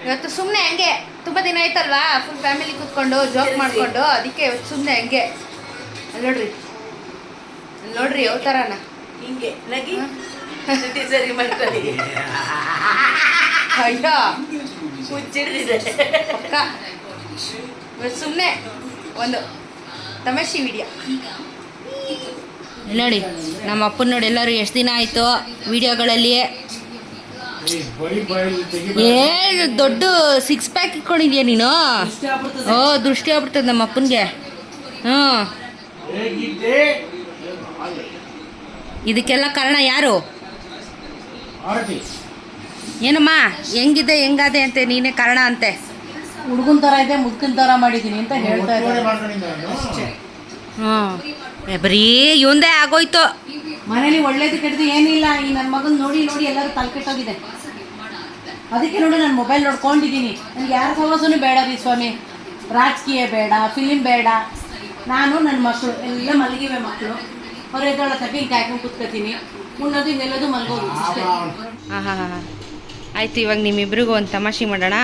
ಇವತ್ತು ಸುಮ್ಮನೆ ಹಂಗೆ ತುಂಬ ದಿನ ಆಯ್ತಲ್ವಾ, ಫುಲ್ ಫ್ಯಾಮಿಲಿ ಕೂತ್ಕೊಂಡು ಜೋಕ್ ಮಾಡಿಕೊಂಡು, ಅದಕ್ಕೆ ಇವತ್ತು ಸುಮ್ಮನೆ ಹಂಗೆ. ನೋಡ್ರಿ ನೋಡ್ರಿ ಯಾವ ಥರನ ಹಿಂಗೆ ನಗಿ ಸರಿ ಮಾಡ್ಕೊಳ್ಳಿ. ಅಯ್ಯೋ ಮುಚ್ಚಿಡ್ದಿದೆ ಪಕ್ಕ. ಇವತ್ತು ಸುಮ್ಮನೆ ಒಂದು ತಮಾಷೆ ವಿಡಿಯೋ ನೋಡಿ. ನಮ್ಮ ಅಪ್ಪನ ನೋಡಿ ಎಲ್ಲರೂ ಎಷ್ಟು ದಿನ ಆಯಿತು ವಿಡಿಯೋಗಳಲ್ಲಿ. ದೊಡ್ಡ 6 ಪ್ಯಾಕ್ ಇಟ್ಕೊಂಡಿದ್ಯಾ ನೀನು? ಓ ದೃಷ್ಟಿ ಆಗ್ಬಿಡ್ತದೆ ನಮ್ಮ ಅಪ್ಪನಿಗೆ. ಹ್ಞೂ, ಇದಕ್ಕೆಲ್ಲ ಕಾರಣ ಯಾರು? ಏನಮ್ಮ ಹೆಂಗಿದೆ ಹೆಂಗಾದೆ ಅಂತೆ, ನೀನೇ ಕಾರಣ ಅಂತೆ. ಹುಡುಗನ ಥರ ಇದೆ, ಮುದ್ಕನ ಥರ ಮಾಡಿದ್ದೀನಿ ಅಂತ ಹೇಳ್ತಾ ಇದ್ದಾರೆ. ಹ್ಞೂ, ಬರೀ ಇವಂದೇ ಆಗೋಯ್ತು ಮನೇಲಿ. ಒಳ್ಳೇದು ಕೆಟ್ಟದು ಏನಿಲ್ಲ. ಈ ನನ್ನ ಮಗನ ನೋಡಿ ನೋಡಿ ಎಲ್ಲರೂ ತಲೆ ಕೆಟ್ಟೋಗಿದೆ. ಅದಕ್ಕೆ ನೋಡಿ ನಾನು ಮೊಬೈಲ್ ನೋಡ್ಕೊಂಡಿದ್ದೀನಿ. ನನಗೆ ಯಾರ ಸಹವಾಸನೂ ಬೇಡ ರೀ ಸ್ವಾಮಿ. ರಾಜಕೀಯ ಬೇಡ, ಫಿಲಿಮ್ ಬೇಡ. ನಾನು ನನ್ನ ಮಕ್ಕಳು ಎಲ್ಲ ಮಲಗಿವೆ. ಮಕ್ಕಳು ಅವ್ರು ಎದ್ದೊಳ ತಪ್ಪಿ ಹಿಂಗೆ ಕಾಯ್ಕೊಂಡು ಕೂತ್ಕೊತೀನಿ. ಮುನ್ನೋದು ಹಿಂಗೆಲ್ಲೋದು ಮಲ್ಗೋದು ಅಷ್ಟೇ. ಹಾಂ ಹಾಂ ಹಾಂ ಆಯಿತು. ಇವಾಗ ನಿಮ್ಮಿಬ್ರಿಗೂ ಒಂದು ತಮಾಷೆ ಮಾಡೋಣ.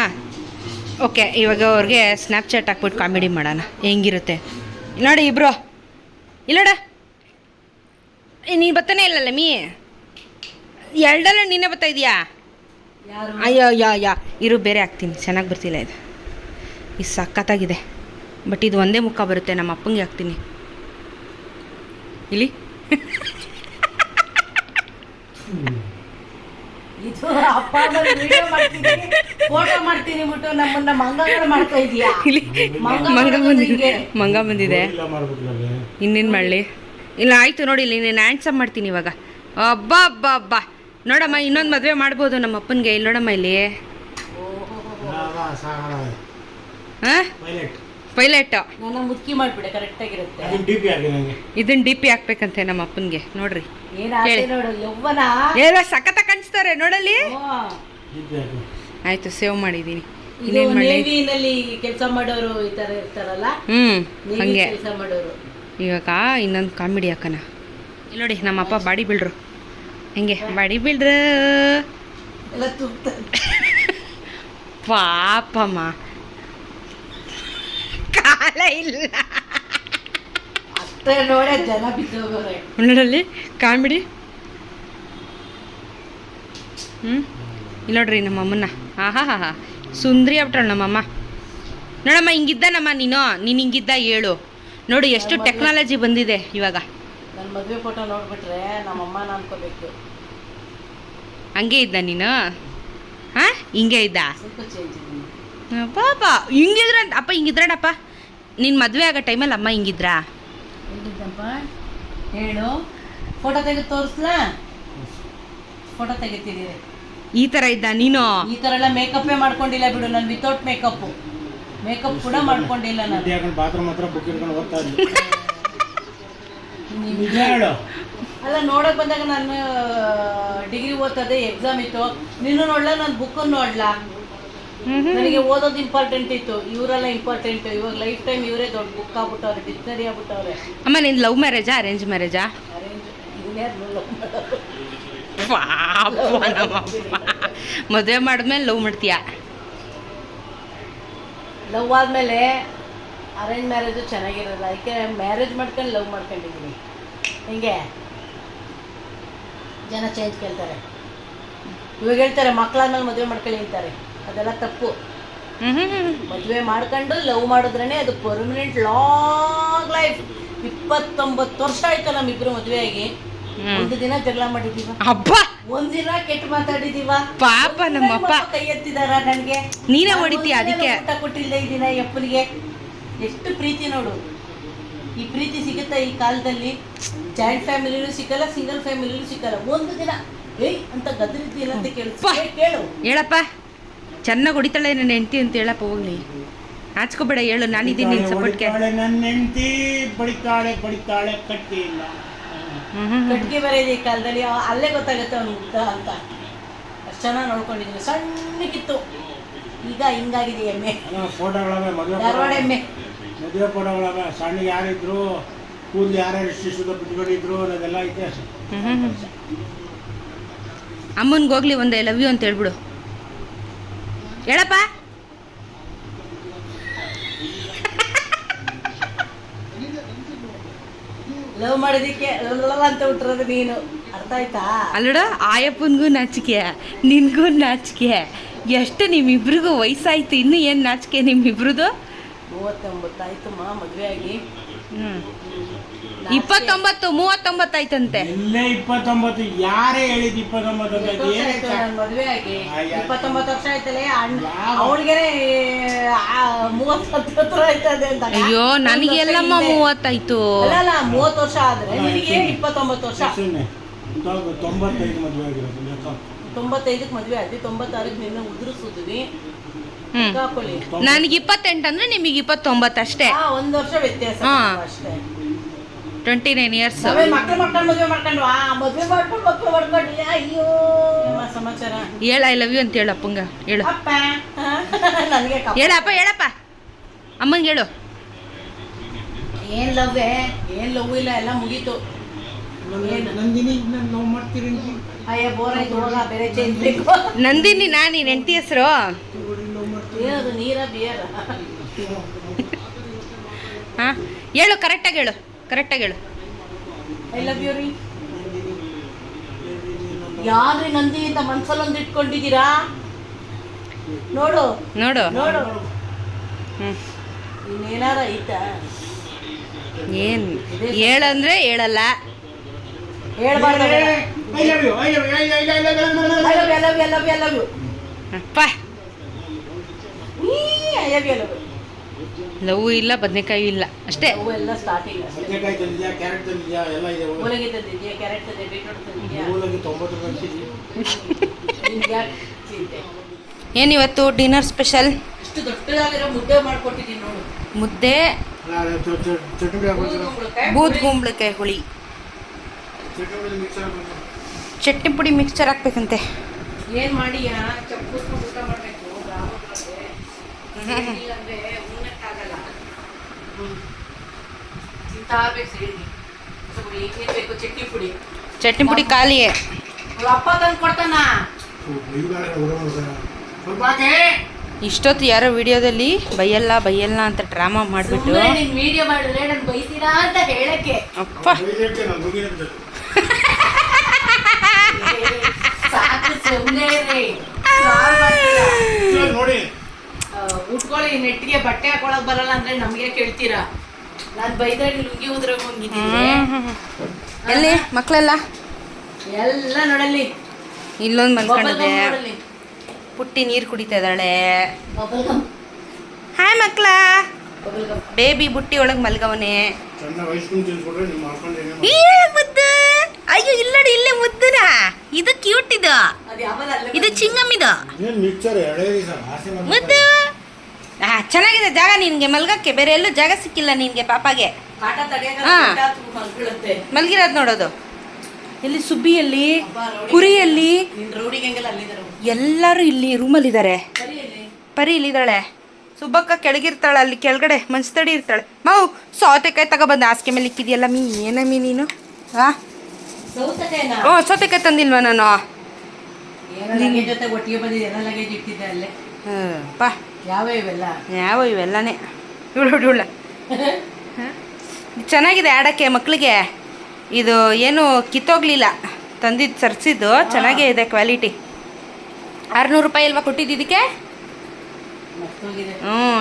ಓಕೆ, ಇವಾಗ ಅವ್ರಿಗೆ ಸ್ನ್ಯಾಪ್ಚಾಟ್ ಹಾಕ್ಬಿಟ್ಟು ಕಾಮಿಡಿ ಮಾಡೋಣ. ಹೆಂಗಿರುತ್ತೆ ನೋಡಿ ಇಬ್ರು. ಇಲ್ಲೋಡ, ನೀನು ಬರ್ತಾನೆ ಇಲ್ಲಲ್ಲ ಮೀ, ಎರಡಲ್ಲ ನೀನೇ ಬರ್ತಾ ಇದೆಯಾ? ಅಯ್ಯೋ ಯಾ ಇರು, ಬೇರೆ ಹಾಕ್ತೀನಿ. ಚೆನ್ನಾಗಿ ಬರ್ತಿಲ್ಲ ಇದು. ಇದು ಸಖತ್ತಾಗಿದೆ. ಬಟ್ ಇದು ಒಂದೇ ಮುಖ ಬರುತ್ತೆ. ನಮ್ಮ ಅಪ್ಪಂಗೆ ಹಾಕ್ತೀನಿ ಇಲ್ಲಿ. ಇದು ಅಪ್ಪ ವಿಡಿಯೋ ಮಾಡ್ತೀನಿ, ಫೋಟೋ ಮಾಡ್ತೀನಿ ಬಿಟ್ಟು ನಮ್ಮನ್ನ ಮಂಗಗಳು ಮಾಡ್ತಾ ಇದೀಯಾ? ಮಂಗ ಬಂದಿದೆ. ಇನ್ನೇನು ಮಾಡಲಿ? ಇಲ್ಲ ಆಯಿತು ನೋಡಿ, ಇಲ್ಲಿ ನೀನು ಹ್ಯಾಂಡ್ಸಪ್ ಮಾಡ್ತೀನಿ ಇವಾಗ. ಅಬ್ಬಾ ಅಬ್ಬಾ ಅಬ್ಬಾ, ನೋಡಮ್ಮ ಇನ್ನೊಂದು ಮದುವೆ ಮಾಡ್ಬೋದು ನಮ್ಮ ಅಪ್ಪನಿಗೆ. ಇಲ್ಲಿ ನೋಡಮ್ಮ ಇಲ್ಲಿ. ಹಾಂ, ಪೈಲಟ್. ನನ್ನ ಮುದ್ಕಿ ಮಾಡಿಬಿಡೆ, ಕರೆಕ್ಟಾಗಿರುತ್ತೆ. ಇದನ್ನ ಡಿ ಪಿ ಹಾಕ್ಬೇಕಂತೆ ನಮ್ಮ ಅಪ್ಪನಿಗೆ. ನೋಡ್ರಿ ನೋಡು ಯವ್ವನ ಎಲ್ಲ ಸಖತ್ತ ಕಾಣಿಸ್ತಾರೆ ನೋಡಲ್ಲಿ. ಆಯ್ತು, ಸೇವ್ ಮಾಡಿದ್ದೀನಿ. ನೇವಿನಲ್ಲಿ ಕೆಲಸ ಮಾಡೋರು ಈ ತರ ಇರ್ತಾರಲ್ಲ, ಹಂಗೆ ಕೆಲಸ ಮಾಡೋರು. ಇವಾಗ ಇನ್ನೊಂದು ಕಾಮಿಡಿ ಹಾಕೋಣ. ಇಲ್ಲಿ ನೋಡಿ, ನಮ್ಮಪ್ಪ ಬಾಡಿ ಬಿಲ್ಡ್ರು. ಹೆಂಗೆ ಬಾಡಿ ಬಿಲ್ಡ್ರು ಎಲ್ಲ ತುಪ್ತಾರೆ. ಪಾಪಮ್ಮ, ಕಾಲ ಇಲ್ಲ ಅಷ್ಟೇ ನೋಡೇ ಜನ ಬಿದ್ದೋಗೋರೆ. ನೋಡಲ್ಲಿ ಕಾಮಿಡಿ. ಇಲ್ಲಿ ನೋಡ್ರಿ ನಮ್ಮ ಅಮ್ಮನ್ನ. ಹಾ ಸುಂದ್ರಿ ಆಗ್ಬಿಟ್ರಳು ನಮ್ಮಮ್ಮ. ನೋಡಮ್ಮ, ಹಿಂಗಿದ್ದಾನಮ್ಮ ನೀನು ಹಿಂಗಿದ್ದ ಹೇಳು. ನೋಡಿ ಎಷ್ಟು ಟೆಕ್ನಾಲಜಿ ಬಂದಿದೆ ಇವಾಗ. ನನ್ನ ಮದುವೆ ಫೋಟೋ ನೋಡ್ಬಿಟ್ರೆ ನಮ್ಮಮ್ಮನ ಅನ್ಕೋಬೇಕು. ಹಂಗೆ ಇದ್ದ ನೀನು? ಹಾಂ, ಹಿಂಗೆ ಇದ್ದ? ಸ್ವಲ್ಪ ಚೇಂಜ್ ಇದೆ. ಪಾಪ ಹಿಂಗಿದ್ರ ಅಪ್ಪ, ಹಿಂಗಿದ್ರಡಪ್ಪ ನಿನ್ನ ಮದುವೆ ಆಗೋ ಟೈಮಲ್ಲಿ ಅಮ್ಮ ಹಿಂಗಿದ್ರಾ? ಹೇಗಿದ್ದಪ್ಪ ಹೇಳು. ಫೋಟೋ ತೆಗೆದು ತೋರಿಸ್ಲಾ? ಫೋಟೋ ತೆಗಿತಿದ್ದೀರಿ. ಈ ಥರ ಇದ್ದ ನೀನು? ಈ ಥರ ಎಲ್ಲ ಮೇಕಪ್ಪೇ ಮಾಡ್ಕೊಂಡಿಲ್ಲ ಬಿಡು. ನಾನು ವಿತೌಟ್ ಮೇಕಪ್ ಕೂಡ ಮಾಡ್ಕೊಂಡಿಲ್ಲ ನಾನು. ಬಾತ್ರೂಮ್ ಹತ್ರ ಬುಕ್ ಇಟ್ಕೊಂಡು ಹೋಗ್ತಾ ಅಲ್ಲ, ನೋಡಕ್ ಬಂದಾಗ ನಾನು ಡಿಗ್ರಿ ಓದ್ತದೆ, ಎಕ್ಸಾಮ್ ಇತ್ತು. ನೀನು ನೋಡ್ಲಾ, ನಾನು ಬುಕ್ಕನ್ನು ನೋಡ್ಲಾ? ನನಗೆ ಓದೋದು ಇಂಪಾರ್ಟೆಂಟ್ ಇತ್ತು, ಇವರೆಲ್ಲ ಇಂಪಾರ್ಟೆಂಟ್. ಇವಾಗ ಲೈಫ್ ಟೈಮ್ ಇವರೇ ದೊಡ್ಡ ಬುಕ್ ಆಗ್ಬಿಟ್ಟವ್ರೆ, ಡಿಕ್ಷನರಿ ಆಗ್ಬಿಟ್ಟವ್ರೆ. ಅಮ್ಮ, ನಿನ್ ಲವ್ ಮ್ಯಾರೇಜಾ ಅರೇಂಜ್ ಮ್ಯಾರೇಜಾ? ಮದುವೆ ಮಾಡಿದ್ಮೇಲೆ ಲವ್ ಮಾಡ್ತೀಯಾ? ಲವ್ ಆದ್ಮೇಲೆ ಅರೇಂಜ್ ಮ್ಯಾರೇಜು ಚೆನ್ನಾಗಿರಲ್ಲ. ಅದಕ್ಕೆ ಮ್ಯಾರೇಜ್ ಮಾಡ್ಕೊಂಡು ಲವ್ ಮಾಡ್ಕೊಂಡಿದ್ದೀನಿ. ಹಿಂಗೆ ಜನ ಚೇಂಜ್ ಕೇಳ್ತಾರೆ. ಇವಾಗ ಹೇಳ್ತಾರೆ ಮಕ್ಕಳಾದ್ಮೇಲೆ ಮದುವೆ ಮಾಡ್ಕೊಳ್ಳಿ ಅಂತಾರೆ. ಅದೆಲ್ಲ ತಪ್ಪು. ಮದುವೆ ಮಾಡ್ಕೊಂಡು ಲವ್ ಮಾಡಿದ್ರೇನೆ ಅದು ಪರ್ಮನೆಂಟ್ ಲಾಂಗ್ ಲೈಫ್. 29 ವರ್ಷ ಆಯ್ತು ನಮ್ಮಿಬ್ರು ಮದುವೆ ಆಗಿ. ಒಂದು ದಿನ ಜಗಳ ಮಾಡಿದೀವ? ಅಬ್ಬಾ, ಒಂದಿನ ಕೆಟ್ಟ ಮಾತಾಡಿದೀವ? ಪಾಪ ನಮ್ಮಪ್ಪ ಕೈ ಎತ್ತಿದಾರ ನನಗೆ. ನೀನೇ ಹೊಡಿತೀಯ ಅದಕ್ಕೆ. ಊಟ ಕೊಟ್ಟಿಲ್ಲ ಈ ದಿನ ಅಪ್ಪನಿಗೆ. ಎಷ್ಟು ಪ್ರೀತಿ ನೋಡು. ಈ ಪ್ರೀತಿ ಸಿಗುತ್ತಾ ಈ ಕಾಲದಲ್ಲಿ? ಜಾಯಿಂಟ್ ಫ್ಯಾಮಿಲಿನೂ ಸಿಕ್ಕಲ್ಲ, ಸಿಂಗಲ್ ಫ್ಯಾಮಿಲಿನೂ ಸಿಕ್ಕಲ್ಲ. ಒಂದು ದಿನ ಏಯ್ ಅಂತ ಗದ್ರಿದ್ದೀನ ಅಂತ ಕೇಳು. ಹೇಳಪ್ಪ, ಚೆನ್ನಾಗಿ ಹೊಡಿತಾಳೆ ನನ್ನ ಹೆಂಡತಿ ಅಂತ ಹೇಳಪ್ಪ. ಹೋಗ್ಲಿ, ನಾಚ್ಕೋಬೇಡ, ಹೇಳು. ನಾನಿದ್ದೀನಿ ನಿನ್ನ ಸಪೋರ್ಟ್ಗೆ. ನನ್ನ ಹೆಂಡತಿ ಬಡಿತಾಳೆ ಕಟ್ಟಿ ಇಲ್ಲ. ಕಟ್ಗೆ ಬರೆಯೋದು ಈ ಕಾಲದಲ್ಲಿ. ಅಲ್ಲೇ ಗೊತ್ತಾಗುತ್ತೆ ಅವ್ನು ಉದ್ದ ಅಂತ. ಅಷ್ಟು ಚೆನ್ನಾಗಿ ನೋಡ್ಕೊಂಡಿದ್ದೀನಿ. ಸಣ್ಣಕ್ಕಿತ್ತು, ಈಗ ಹಿಂಗಾಗಿದೆ ಎಮ್ಮೆ. ಧಾರವಾಡ ಎಮ್ಮೆ. ಮದುವೆ ಫೋಟೋಗಳವೆ ಸಣ್ಣ ಯಾರಿದ್ರು, ಕೂದಲು ಯಾರ್ಯಾರು ಎಷ್ಟು ಬಿಟ್ಕೊಂಡಿದ್ರು ಅನ್ನೋದೆಲ್ಲ ಐತೆ. ಅಮ್ಮನಿಗೆ ಹೋಗ್ಲಿ ಒಂದು ಐ ಲವ್ ಯು ಅಂತ ಹೇಳ್ಬಿಡು. ಹೇಳಪ್ಪ. ಲವ್ ಮಾಡೋದಕ್ಕೆ ಅಂತ ಹುಟ್ಟಿರೋದು ನೀನು, ಅರ್ಥ ಆಯ್ತಾ? ಅಲ್ಲಡ ಆಯಪ್ಪನಿಗೂ ನಾಚಿಕೆ, ನಿನಗೂ ನಾಚಿಕೆ. ಎಷ್ಟು ನಿಮ್ಮಿಬ್ರಿಗೂ ವಯಸ್ಸಾಯ್ತು, ಇನ್ನೂ ಏನು ನಾಚಿಕೆ ನಿಮ್ಮಿಬ್ರದ್ದು? 39 ಆಯ್ತಮ್ಮ ಮದುವೆ ಆಗಿ. 29, 39 ಆಯ್ತಂತೆ. ಎಲ್ಲೇ 29? ಯಾರೇ ಹೇಳಿದ್ 29 ಅಂತ? ಇದು ಏನಕ್ಕೆ? ಮದುವೆ ಆಗಿ ಅಯ್ಯ. 29 ವರ್ಷ ಆಯ್ತಲ್ಲ, ಯಾವ? ಅವಳಿಗೆ 30 ಹತ್ರ ಆಯ್ತದೆ ಅಂತ. ಅಯ್ಯೋ ನನಗೆಲ್ಲಮ್ಮ 30 ಅಲ್ಲ 30 ವರ್ಷ ಆದ್ರೆ ನಿನಗೆ 29 ವರ್ಷ. ಸುಮ್ಮನೆ 95 ಮದುವೆ ಆಗಿರೋದು ಲೆಕ್ಕ. 95ಕ್ಕೆ ಮದುವೆ ಆಗಿ 96ಕ್ಕೆ ನಿನ್ನ ಉದುರಿಸಿದ್ವಿ. ಹಾಕೊಳ್ಳಿ, ನನಗೆ 28 ಅಂದ್ರೆ ನಿಮಗೆ 29 ಅಷ್ಟೇ. 1 ವರ್ಷ ವ್ಯತ್ಯಾಸ ಹಾ. ಅಷ್ಟೇ. 29 ಇಯರ್ಸ್. ನಾವೇ ಮಕ್ಕಳು ಮದುವೆ ಮಾಡ್ಕೊಂಡು ಮದುವೆ ಮಾಡ್ಕೊಂಡು ಅಯ್ಯೋ. ನಿಮ್ಮ ಸಮಾಚಾರ ಹೇಳ ಐ ಲವ್ ಯು ಅಂತ ಹೇಳು ಅಪ್ಪಂಗ. ಹೇಳು ಅಪ್ಪ. ನನಗೆ ಹೇಳಪ್ಪ, ಹೇಳಪ್ಪ ಅಮ್ಮಂಗೆ ಹೇಳು. ಏನ್ ಲವ್ ಇಲ್ಲ, ಎಲ್ಲ ಮುಗೀತು. ನಂದಿನಿ ನಾವು ಮಾಡ್ತೀರಿ ಅಯ್ಯ ಬೋರ್ ಆಯ್ತು, ಹೋಗ ಬೇರೆ ಚೇಂಜ್ ಬೇಕು. ನಂದಿನಿ ನೀನ್ ಹೆಂಡತಿ ಹೆಸರು? ಏನದು ನೀರ ಬಿಯರ? ಹಾ ಹೇಳು, ಕರೆಕ್ಟಾಗಿ ಹೇಳು, ಕರೆಕ್ಟಾಗಿ ಹೇಳು. ಐ ಲವ್ ಯು ರೀ. ಯಾರ್ರಿ ನಂದಿ ಅಂತ ಮನ್ಸಲ್ಲೊಂದು ಇಟ್ಕೊಂಡಿದ್ದೀರಾ? ನೋಡು ನೋಡು. ನೋಡು, ಹ್ಮ್ ಇನ್ನೇನಾರ ಐತಾ? ಏನ್ ಹೇಳಂದ್ರೆ ಹೇಳಲ್ಲ. ಹೇಳ್ಬಾರ್ದು. I love you, I love you, I love you, I love you. ಅಪ್ಪ ಲವ್ ಇಲ್ಲ, ಬದನೆಕಾಯಿ ಇಲ್ಲ, ಅಷ್ಟೇ. ಎಲ್ಲ ಸ್ಟಾರ್ಟಿಂಗ್. ಬದನೆಕಾಯಿ ತಂದಿದ್ಯಾ, ಕ್ಯಾರೆಟ್ ತಂದಿದ್ಯಾ, ಎಲ್ಲ ಇದೆ. ಮೂಲಂಗಿ ತಂದಿದ್ಯಾ, ಕ್ಯಾರೆಟ್ ತಂದೆ, ಬೀಟ್ರೂಟ್ ತಂದಿದ್ಯಾ? ಮೂಲಂಗಿ 90 ರೂಪಾಯಿ ನಿನ್ಗೆ ಯಾಕೆ ಚಿಂತೆ? ಏನಿವತ್ತು ಡಿನ್ನರ್ ಸ್ಪೆಷಲ್? ಇಷ್ಟು ದೊಡ್ಡದಾಗಿರೋ ಮುದ್ದೆ ಮಾಡ್ಕೊಟ್ಟಿದ್ದೀನಿ ನೋಡು. ಮುದ್ದೆ, ಚಟ್ನಿ ಹಾಕ್ಬಿಡ್ತೀರಾ? ಬೂದ್ ಕುಂಬಳಕಾಯಿ ಹುಳಿ, ಚಟ್ನಿ ಮಿಕ್ಸರ್ ಹಾಕ್ಬಿಡ್ತೀರಾ? ಚಟ್ನಿ ಪುಡಿ ಮಿಕ್ಸ್ಚರ್ ಹಾಕ್ಬೇಕಂತೆ. ಏನ್ ಮಾಡಿಯಾ? ಚಪ್ಪೂಸ್ಕೊಂಡು ಊಟ ಮಾಡ್ಬೇಕು. ಇಲ್ಲಾಂದ್ರೆ ಉಣ್ಣಕ್ಕಾಗಲ್ಲ. ತಿಂತಾ ಇರ್ಬೇಕು ಸೈಡ್ಗೆ. ಏನ್ ಬೇಕು? ಚಟ್ನಿ ಪುಡಿ. ಚಟ್ನಿ ಪುಡಿ ಖಾಲಿಯೇ. ಅವ್ರ ಅಪ್ಪ ತಂದು ಕೊಡ್ತಾನ. ಸ್ವಲ್ಪ ಹಾಕಿ. ಇಷ್ಟೊತ್ತು ಯಾರೋ ವಿಡಿಯೋದಲ್ಲಿ ಬೈಯಲ್ಲ ಬೈಯಲ್ಲ ಅಂತ ಡ್ರಾಮಾ ಮಾಡಿಬಿಟ್ಟು ಸುಮ್ನೆ ನೀನ್ ವಿಡಿಯೋ ಮಾಡಿದ್ರೆ ನನ್ ಬೈತೀರಾ ಅಂತ ಹೇಳಕ್ಕೆ. ಅಪ್ಪ ಬೈದಕ್ಕೆ ನಾನು ಮುಗಿಯೋದು. ಸಾಕು ಸುಮ್ಮನೆ ರೀ. ನೋಡಿ ಉಟ್ಕೊಳ್ಳಿ, ನೆಟ್ಟಿಗೆ ಬಟ್ಟೆ ಹಾಕೊಳಕ್ ಬರಲ್ಲ ಅಂದ್ರೆ ನಮ್ಗೆ ಕೇಳ್ತೀರಾ? ನಾನ್ ಬೈದ್ರೆ ಲುಂಗಿ ಉದ್ರ ಹೋಗಿದ್ದೀನಿ. ಎಲ್ಲಿ ಮಕ್ಕಳೆಲ್ಲ? ಎಲ್ಲ ನೋಡಲ್ಲಿ, ಇಲ್ಲೊಂದು ಮಲ್ಕೊಂಡಿದೆ. ನೋಡಲ್ಲಿ ಪುಟ್ಟಿ ನೀರು ಕುಡಿತಾ ಇದ್ದಾಳೆ. Bubble gum. ಹಾಯ್ ಮಕ್ಕಳ. Bubble gum. ಬೇಬಿ ಬುಟ್ಟಿ ಒಳಗೆ ಮಲ್ಗವನೆ. ಸಣ್ಣ ವಯಸ್ಸಿನ ತಿಳ್ಸ್ಕೊಡ್ರೆ ನಿಮ್ಮ ಮಾಡ್ಕೊಂಡೇನೆ. ಮುದ್ದು. ಅಯ್ಯೋ ಇಲ್ಲಡಿ, ಇಲ್ಲೇ ಮುದ್ದುನ. ಇದು ಕ್ಯೂಟ್, ಇದು ಅದು ಯಾವಾಗ ಅಲ್ಲೇ ಇದು ಚಿಂಗಮ್, ಇದು ಏನು ಮಿಕ್ಸರ್ ಎಳೆದಿ ಸರ್ ಆಸೆ ಮುದ್ದು. ಚೆನ್ನಾಗಿದೆ ಜಾಗ ನಿನ್ಗೆ ಮಲ್ಗಕ್ಕೆ. ಬೇರೆ ಎಲ್ಲೂ ಜಾಗ ಸಿಕ್ಕಿಲ್ಲ ನಿನ್ಗೆ ಪಾಪಾಗೆ. ಕಾಟ ತಡೆಯಲ್ಲ, ಹಾ. ಮಲ್ಕೊಳ್ಳುತ್ತೆ. ಮಲ್ಗಿರೋದು ನೋಡೋದು. ಎಲ್ಲಿ ಸುಬ್ಬಿಯಲ್ಲಿ, ಕುರಿಯಲ್ಲಿ, ನಿನ್ ರೌಡಿಗೆ ಹಂಗೆಲ್ಲ ಅಲ್ಲಿದ್ದಾರೆ. ಎಲ್ಲರೂ ಇಲ್ಲಿ ರೂಮಲ್ಲಿದ್ದಾರೆ. ಸರಿಯಲ್ಲಿ ಪರಿ ಇಲ್ಲಿದ್ದಾಳೆ. ಸುಬ್ಬಕ್ಕ ಕೆಳಗಿರ್ತಾಳೆ, ಅಲ್ಲಿ ಕೆಳಗಡೆ ಮಂಚದಡಿ ಇರ್ತಾಳೆ. ಮಾವು ಸೌತೆಕಾಯಿ ತಗೊಬಂದು ಹಾಸಿಗೆ ಮೇಲೆ ಇಕ್ಕಿದ್ಯಲ್ಲ ಮೀ, ಏನಮ್ಮಿ ನೀನು? ಸೌತೆಕಾಯಿನ ಹ್ಞೂ ಸೌತೆಕಾಯಿ ತಂದಿಲ್ವಾ ನಾನು? ಏನೋ ಲಗೇಜ್ ಜೊತೆ ಒಟ್ಟಿಗೆ ಬಂದಿದೆ, ಎಲ್ಲ ಲಗೇಜ್ ಇಟ್ಟಿದ್ದೆ ಅಲ್ಲೇ. ಪಾ ಯಾವ ಇವೆಲ್ಲ? ಯಾವ ಇವೆಲ್ಲನೇ ಇವಳ ಚೆನ್ನಾಗಿದೆ ಆಡೋಕ್ಕೆ ಮಕ್ಕಳಿಗೆ. ಇದು ಏನು ಕಿತ್ತೋಗ್ಲಿಲ್ಲ, ತಂದಿದ್ದು ಸರ್ಸಿದ್ದು ಚೆನ್ನಾಗೇ ಇದೆ ಕ್ವಾಲಿಟಿ. 600 ರೂಪಾಯಿ ಅಲ್ವಾ ಕೊಟ್ಟಿದ್ದಕ್ಕೆ? ಮಸ್ತೋಗಿದೆ.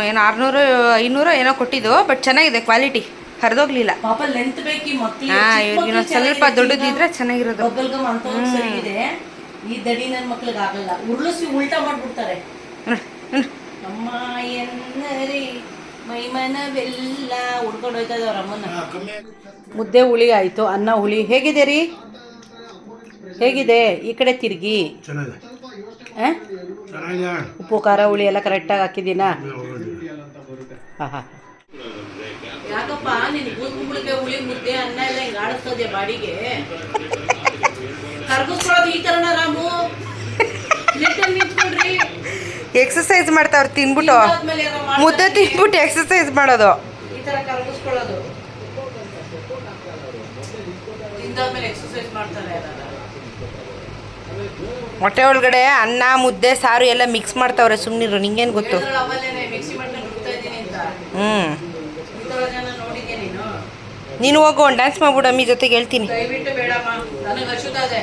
ಏನು 600 500 ಏನೋ ಕೊಟ್ಟಿದ್ದು, ಬಟ್ ಚೆನ್ನಾಗಿದೆ ಕ್ವಾಲಿಟಿ, ಹರಿದೋಗ್ಲಿಲ್ಲ. ಪಾಪ ಲೆಂತ್ ಬೇಕು ಈ ಮಕ್ಕಳಿಗೆ. ಹಾಂ ಇವ್ರಿಗೆ ಸ್ವಲ್ಪ ದೊಡ್ಡದಿದ್ರೆ ಚೆನ್ನಾಗಿರೋದು. ಬಬಲ್ ಗಮ್ ಅಂತ ಸರಿಗಿದೆ. ಈ ದಡಿ ನನ್ನ ಮಕ್ಳಿಗೆ ಆಗಲ್ಲ, ಉರುಳಿಸಿ ಉಲ್ಟಾ ಮಾಡ್ಬಿಡ್ತಾರೆ. ಅಮ್ಮ ಎನ್ನರಿ ಮೈಮನವೆಲ್ಲ ಉಡ್ಕೊಂಡು ಹೋಯ್ತಾ ಇದ್ದವ್ರ ಅಮ್ಮನ. ಮುದ್ದೆ ಹುಳಿ ಆಯಿತು, ಅನ್ನ ಹುಳಿ. ಹೇಗಿದೆ ರೀ? ಹೇಗಿದೆ? ಈ ಕಡೆ ತಿರುಗಿ. ಚೆನ್ನಾಗಿದೆ. ಉಪ್ಪು ಖಾರ ಹುಳಿ ಎಲ್ಲ ಕರೆಕ್ಟಾಗಿ ಹಾಕಿದ್ದೀನಾ? ಹಾಂ ಹಾಂ. ಯಾಕಪ್ಪ ನಿನ್ ಬೂದ್ಗುಂಬಳಕಾಯಿ ಹುಳಿ ಮುದ್ದೆ ಅನ್ನ ಎಲ್ಲ ಹಿಂಗೆ ಆಡಿಸ್ತದೆ ಬಾಡಿಗೆ? ಕರ್ಗಿಸ್ಕೊಳ್ಳೋದು ಈ ಥರನ ರಾಮು? ನೆಟ್ಟಲ್ಲಿ ನಿಂತ್ಕೊಳ್ರಿ. ಎಕ್ಸಸೈಸ್ ಮಾಡ್ತಾವ್ರು ತಿನ್ಬಿಟ್ಟು, ಆದ್ಮೇಲೆ ಏನೋ ಮಾಡ್ತಾರೆ. ಮುದ್ದೆ ತಿನ್ಬಿಟ್ಟು ಎಕ್ಸಸೈಸ್ ಮಾಡೋದು. ಈ ಥರ ಕರ್ಗಿಸ್ಕೊಳ್ಳೋದು. ತಿಂದಾದ್ಮೇಲೆ ಎಕ್ಸಸೈಸ್ ಮಾಡ್ತಾರೆ ಯಾರಾದ್ರೂ? ಮೊಟ್ಟೆ ಒಳಗಡೆ ಅನ್ನ ಮುದ್ದೆ ಸಾರು ಎಲ್ಲ ಮಿಕ್ಸ್ ಮಾಡ್ತಾವ್ರೆ, ಸುಮ್ಮನಿರು, ನಿಂಗೇನು ಗೊತ್ತು. ಅವಲ್ಲೇನೆ ಮಿಕ್ಸಿ ಮಾಡ್ಕೊಂಡು ರುಬ್ತಾ ಇದ್ದೀನಿ ಅಂತ. ಹ್ಞೂ, ಇಂಥವ್ರನ್ನ ನೋಡಿದ್ಯಾ ನೀನು? ನೀನು ಹೋಗು ಒಂದು ಡ್ಯಾನ್ಸ್ ಮಾಡ್ಬಿಡು, ಅಮ್ಮಿ ಜೊತೆಗೆ ಹೇಳ್ತೀನಿ. ದಯವಿಟ್ಟು ಬೇಡಮ್ಮ, ನನಗೆ ಹಸುತ್ತದೆ.